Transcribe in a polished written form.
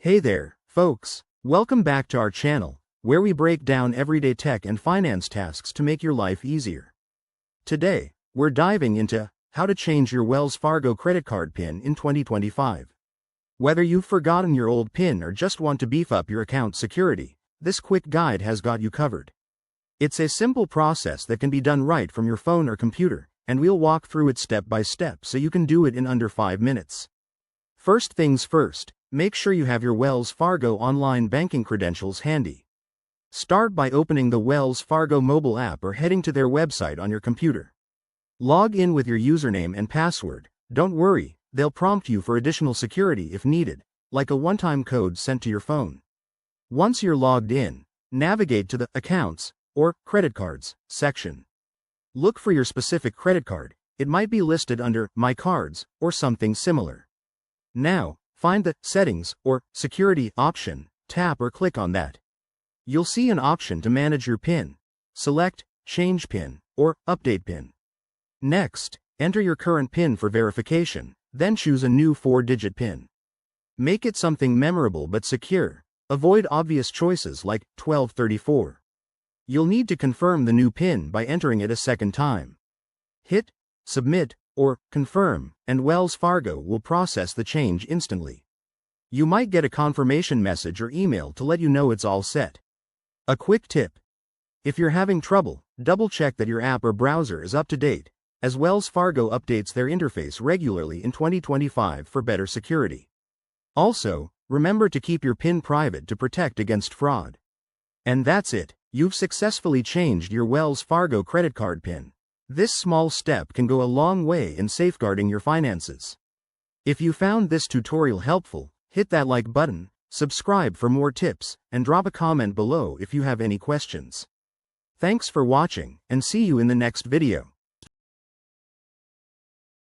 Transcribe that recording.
Hey there, folks. Welcome back to our channel, where we break down everyday tech and finance tasks to make your life easier. Today, we're diving into how to change your Wells Fargo credit card PIN in 2025. Whether you've forgotten your old PIN or just want to beef up your account security, this quick guide has got you covered. It's a simple process that can be done right from your phone or computer, and we'll walk through it step by step so you can do it in under 5 minutes. First things first, make sure you have your Wells Fargo online banking credentials handy. Start by opening the Wells Fargo mobile app or heading to their website on your computer. Log in with your username and password. Don't worry, they'll prompt you for additional security if needed, like a one-time code sent to your phone. Once you're logged in, navigate to the Accounts or Credit Cards section. Look for your specific credit card. It might be listed under My Cards or something similar. Now, find the Settings or Security option, tap or click on that. You'll see an option to manage your PIN. Select Change PIN or Update PIN. Next, enter your current PIN for verification, then choose a new 4-digit PIN. Make it something memorable but secure. Avoid obvious choices like 1234. You'll need to confirm the new PIN by entering it a second time. Hit Submit or Confirm, and Wells Fargo will process the change instantly. You might get a confirmation message or email to let you know it's all set. A quick tip: if you're having trouble, double-check that your app or browser is up to date, as Wells Fargo updates their interface regularly in 2025 for better security. Also, remember to keep your PIN private to protect against fraud. And that's it, you've successfully changed your Wells Fargo credit card PIN. This small step can go a long way in safeguarding your finances. If you found this tutorial helpful, hit that like button, subscribe for more tips, and drop a comment below if you have any questions. Thanks for watching, and see you in the next video.